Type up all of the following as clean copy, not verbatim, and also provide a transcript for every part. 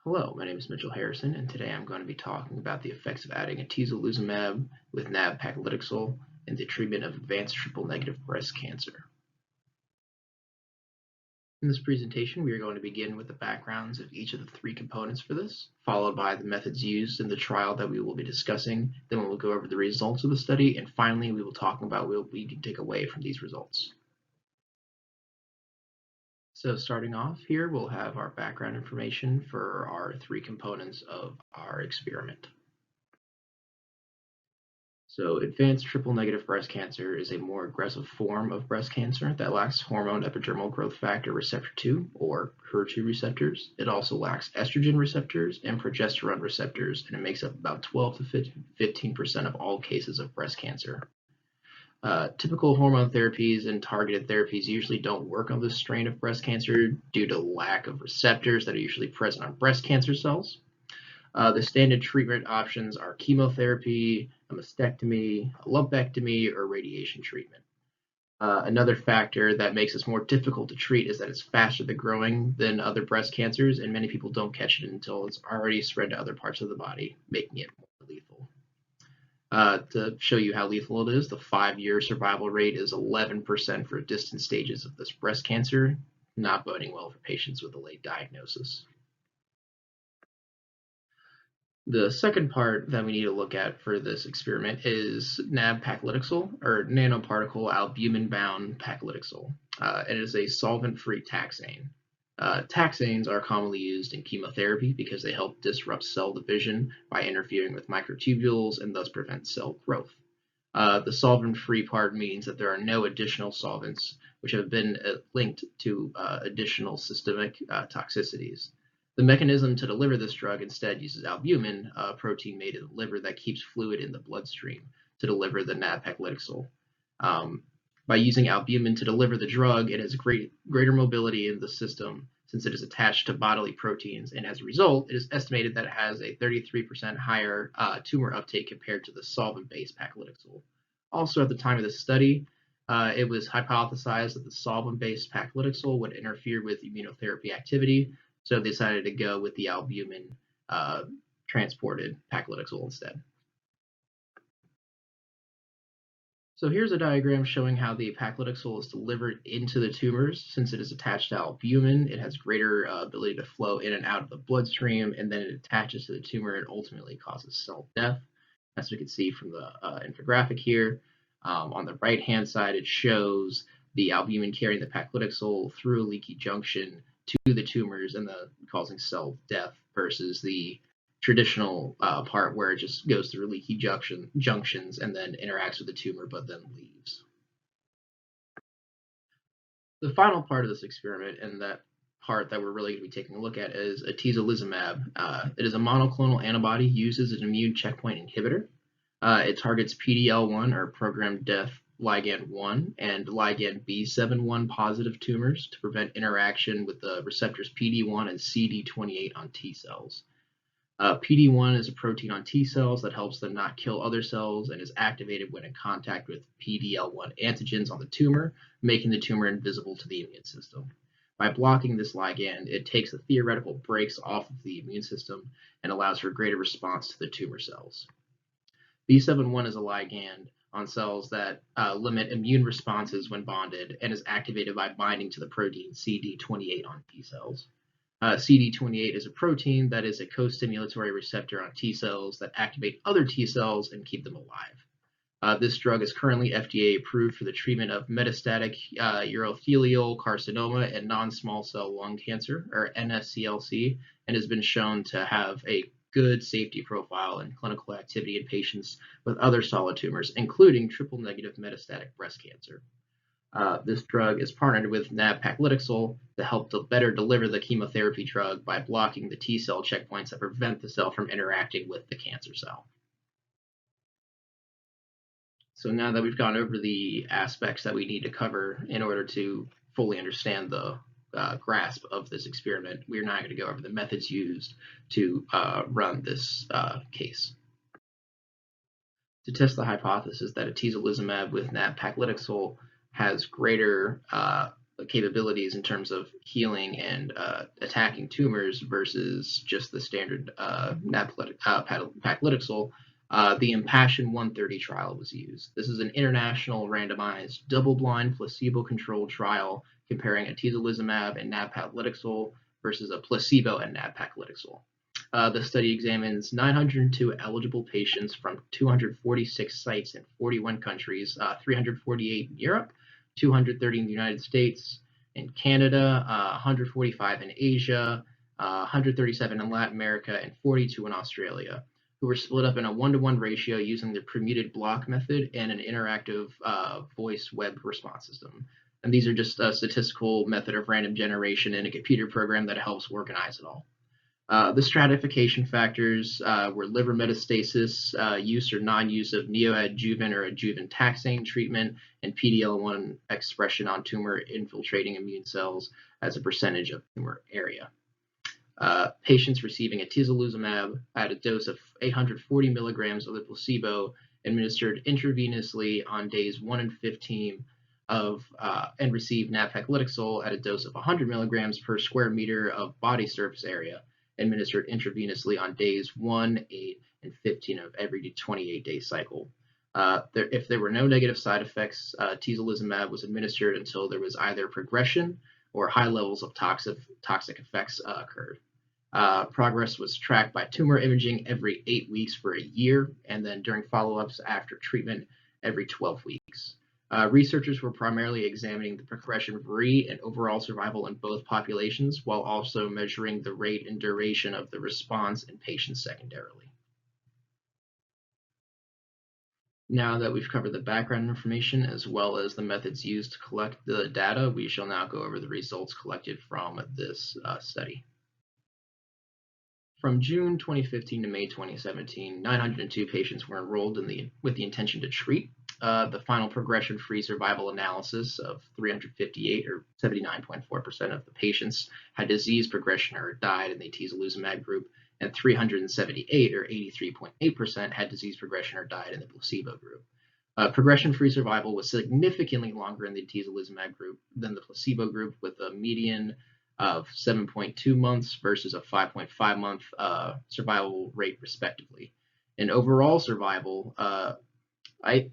Hello, my name is Mitchell Harrison, and today I'm going to be talking about the effects of adding atezolizumab with nab-Paclitaxel in the treatment of advanced triple-negative breast cancer. In this presentation, we are going to begin with the backgrounds of each of the three components for this, followed by the methods used in the trial that we will be discussing. Then we will go over the results of the study, and finally, we will talk about what we can take away from these results. So starting off here, we'll have our background information for our three components of our experiment. So advanced triple-negative breast cancer is a more aggressive form of breast cancer that lacks hormone epidermal growth factor receptor 2, or HER2 receptors. It also lacks estrogen receptors and progesterone receptors, and it makes up about 12 to 15% of all cases of breast cancer. Typical hormone therapies and targeted therapies usually don't work on this strain of breast cancer due to lack of receptors that are usually present on breast cancer cells. The standard treatment options are chemotherapy, a mastectomy, a lumpectomy, or radiation treatment. Another factor that makes this more difficult to treat is that it's faster growing than other breast cancers, and many people don't catch it until it's already spread to other parts of the body, making it more lethal. To show you how lethal it is, the 5-year survival rate is 11% for distant stages of this breast cancer, not boding well for patients with a late diagnosis. The second part that we need to look at for this experiment is nab-Paclitaxel, or nanoparticle albumin-bound Paclitaxel. It is a solvent-free taxane. Taxanes are commonly used in chemotherapy because they help disrupt cell division by interfering with microtubules and thus prevent cell growth. The solvent-free part means that there are no additional solvents, which have been linked to additional systemic toxicities. The mechanism to deliver this drug instead uses albumin, a protein made in the liver that keeps fluid in the bloodstream, to deliver the nab-Paclitaxel. By using albumin to deliver the drug, it has greater mobility in the system since it is attached to bodily proteins, and as a result, it is estimated that it has a 33% higher tumor uptake compared to the solvent-based Paclitaxel. Also, at the time of this study, it was hypothesized that the solvent-based Paclitaxel would interfere with immunotherapy activity, so they decided to go with the albumin transported Paclitaxel instead. So here's a diagram showing how the Paclitaxel is delivered into the tumors. Since it is attached to albumin, it has greater ability to flow in and out of the bloodstream, and then it attaches to the tumor and ultimately causes cell death. As we can see from the infographic here, on the right-hand side, it shows the albumin carrying the Paclitaxel through a leaky junction to the tumors and causing cell death versus the traditional part where it just goes through leaky junctions and then interacts with the tumor but then leaves. The final part of this experiment, and that part that we're really going to be taking a look at, is atezolizumab. It is a monoclonal antibody used as an immune checkpoint inhibitor. It targets PD-L1, or programmed death ligand 1, and ligand B7-1 positive tumors to prevent interaction with the receptors PD-1 and CD28 on T cells. PD-1 is a protein on T cells that helps them not kill other cells and is activated when in contact with PD-L1 antigens on the tumor, making the tumor invisible to the immune system. By blocking this ligand, it takes the theoretical brakes off of the immune system and allows for greater response to the tumor cells. B7-1 is a ligand on cells that limit immune responses when bonded and is activated by binding to the protein CD28 on T cells. CD28 is a protein that is a co-stimulatory receptor on T cells that activate other T cells and keep them alive. This drug is currently FDA approved for the treatment of metastatic urothelial carcinoma and non-small cell lung cancer, or NSCLC, and has been shown to have a good safety profile and clinical activity in patients with other solid tumors, including triple-negative metastatic breast cancer. This drug is partnered with nab-Paclitaxel to help to better deliver the chemotherapy drug by blocking the T cell checkpoints that prevent the cell from interacting with the cancer cell. So now that we've gone over the aspects that we need to cover in order to fully understand the grasp of this experiment, we're now going to go over the methods used to run this case. To test the hypothesis that atezolizumab with nab-Paclitaxel has greater capabilities in terms of healing and attacking tumors versus just the standard nab-Paclitaxel, the Impassion 130 trial was used. This is an international randomized double-blind placebo-controlled trial comparing atezolizumab and nab-Paclitaxel versus a placebo and nab-Paclitaxel. The study examines 902 eligible patients from 246 sites in 41 countries, 348 in Europe, 230 in the United States, in Canada, 145 in Asia, 137 in Latin America, and 42 in Australia, who were split up in a 1-to-1 ratio using the permuted block method and an interactive voice web response system. And these are just a statistical method of random generation in a computer program that helps organize it all. The stratification factors were liver metastasis, use or non-use of neoadjuvant or adjuvant taxane treatment, and PD-L1 expression on tumor infiltrating immune cells as a percentage of tumor area. Patients receiving atezolizumab at a dose of 840 milligrams of the placebo administered intravenously on days 1 and 15 and received nab-Paclitaxel at a dose of 100 milligrams per square meter of body surface area, administered intravenously on days 1, 8, and 15 of every 28-day cycle. If there were no negative side effects, atezolizumab was administered until there was either progression or high levels of toxic effects occurred. Progress was tracked by tumor imaging every 8 weeks for a year, and then during follow-ups after treatment every 12 weeks. Researchers were primarily examining the progression-free and overall survival in both populations, while also measuring the rate and duration of the response in patients secondarily. Now that we've covered the background information as well as the methods used to collect the data, we shall now go over the results collected from this study. From June 2015 to May 2017, 902 patients were enrolled with the intention to treat. The final progression-free survival analysis of 358, or 79.4% of the patients, had disease progression or died in the atezolizumab group, and 378, or 83.8%, had disease progression or died in the placebo group. Progression-free survival was significantly longer in the atezolizumab group than the placebo group, with a median of 7.2 months versus a 5.5 month survival rate, respectively. In overall survival,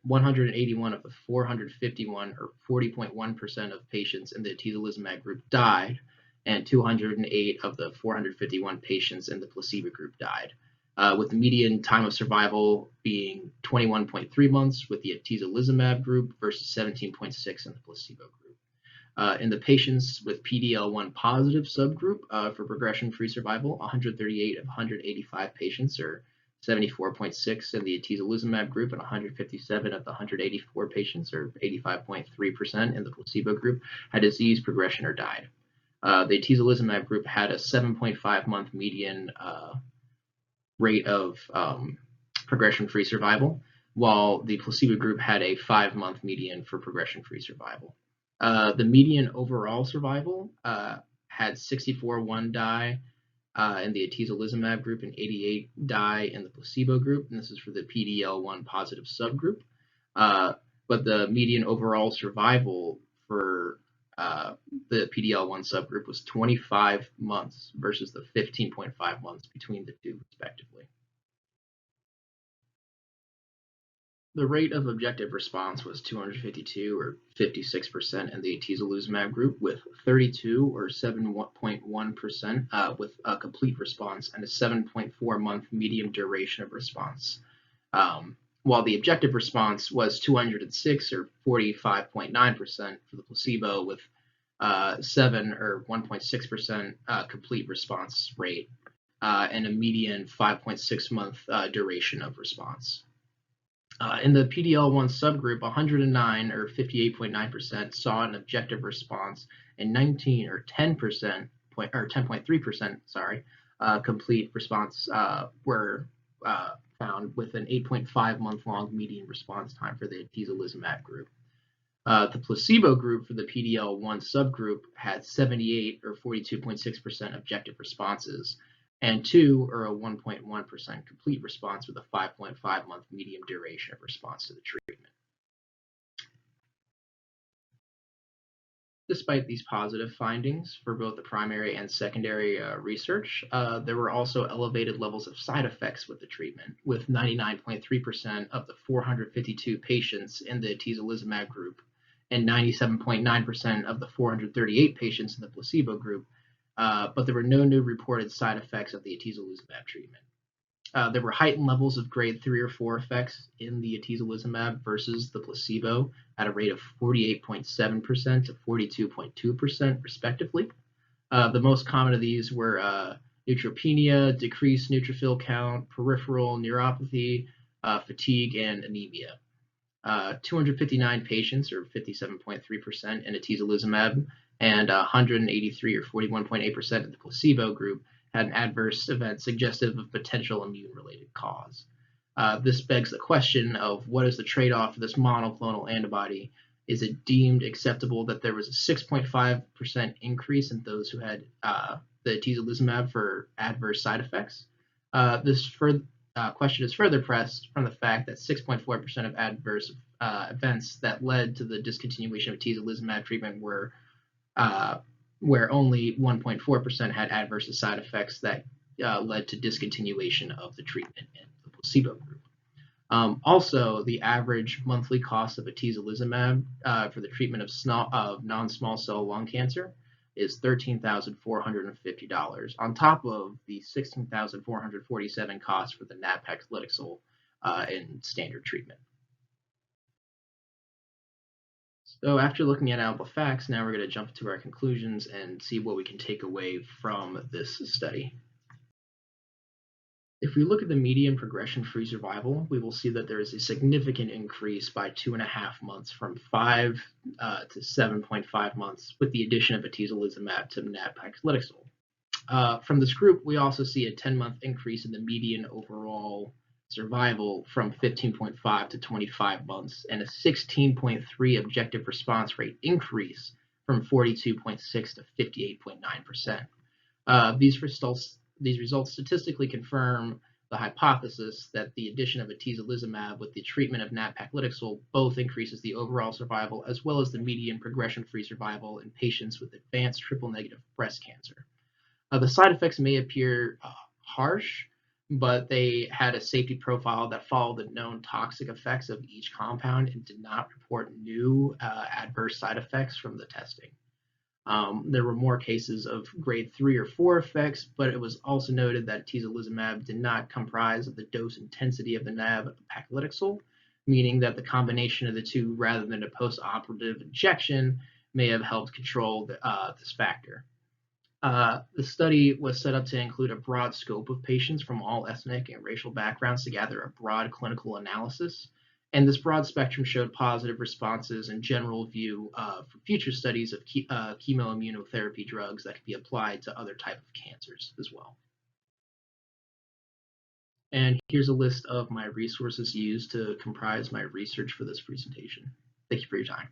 181 of the 451, or 40.1% of patients in the atezolizumab group died, and 208 of the 451 patients in the placebo group died, with the median time of survival being 21.3 months with the atezolizumab group versus 17.6 in the placebo group. In the patients with PD-L1 positive subgroup for progression-free survival, 138 of 185 patients, or 74.6 in the atezolizumab group, and 157 of the 184 patients, or 85.3% in the placebo group, had disease progression or died. The atezolizumab group had a 7.5 month median rate of progression-free survival, while the placebo group had a 5-month median for progression-free survival. The median overall survival had 64 die in the atezolizumab group and 88 die in the placebo group, and this is for the PD-L1 positive subgroup. But the median overall survival for the PD-L1 subgroup was 25 months versus the 15.5 months between the two, respectively. The rate of objective response was 252, or 56%, in the atezolizumab group, with 32, or 7.1%, with a complete response and a 7.4-month median duration of response. While the objective response was 206, or 45.9%, for the placebo, with 7, or 1.6% complete response rate, and a median 5.6-month duration of response. In the PD-L1 subgroup, 109, or 58.9%, saw an objective response, and 19, or 10.3%, complete response were found, with an 8.5-month-long median response time for the atezolizumab group. The placebo group for the PD-L1 subgroup had 78, or 42.6% objective responses, and 2, or a 1.1% complete response, with a 5.5-month median duration of response to the treatment. Despite these positive findings for both the primary and secondary research, there were also elevated levels of side effects with the treatment, with 99.3% of the 452 patients in the atezolizumab group and 97.9% of the 438 patients in the placebo group, but there were no new reported side effects of the atezolizumab treatment. There were heightened levels of grade 3 or 4 effects in the atezolizumab versus the placebo at a rate of 48.7% to 42.2%, respectively. The most common of these were neutropenia, decreased neutrophil count, peripheral neuropathy, fatigue, and anemia. 259 patients, or 57.3%, in atezolizumab, and 183, or 41.8%, in the placebo group had an adverse event suggestive of potential immune-related cause. This begs the question of what is the trade-off for this monoclonal antibody? Is it deemed acceptable that there was a 6.5% increase in those who had the atezolizumab for adverse side effects? This question is further pressed from the fact that 6.4% of adverse events that led to the discontinuation of atezolizumab treatment were where only 1.4% had adverse side effects that led to discontinuation of the treatment in the placebo group. Also, the average monthly cost of atezolizumab for the treatment of non-small cell lung cancer is $13,450, on top of the $16,447 cost for the nab-Paclitaxel in standard treatment. So after looking at all the facts, now we're going to jump to our conclusions and see what we can take away from this study. If we look at the median progression-free survival, we will see that there is a significant increase by 2.5 months, from 5 to 7.5 months, with the addition of atezolizumab to nab-Paclitaxel. From this group, we also see a 10-month increase in the median overall survival from 15.5 to 25 months, and a 16.3 objective response rate increase from 42.6 to 58.9%. These results statistically confirm the hypothesis that the addition of atezolizumab with the treatment of nab-Paclitaxel both increases the overall survival as well as the median progression-free survival in patients with advanced triple-negative breast cancer. The side effects may appear harsh, but they had a safety profile that followed the known toxic effects of each compound and did not report new adverse side effects from the testing. There were more cases of grade 3 or 4 effects, but it was also noted that atezolizumab did not comprise of the dose intensity of the nab-Paclitaxel, meaning that the combination of the two rather than a post-operative injection may have helped control this factor. The study was set up to include a broad scope of patients from all ethnic and racial backgrounds to gather a broad clinical analysis, and this broad spectrum showed positive responses and general view for future studies of chemoimmunotherapy drugs that could be applied to other types of cancers as well. And here's a list of my resources used to comprise my research for this presentation. Thank you for your time.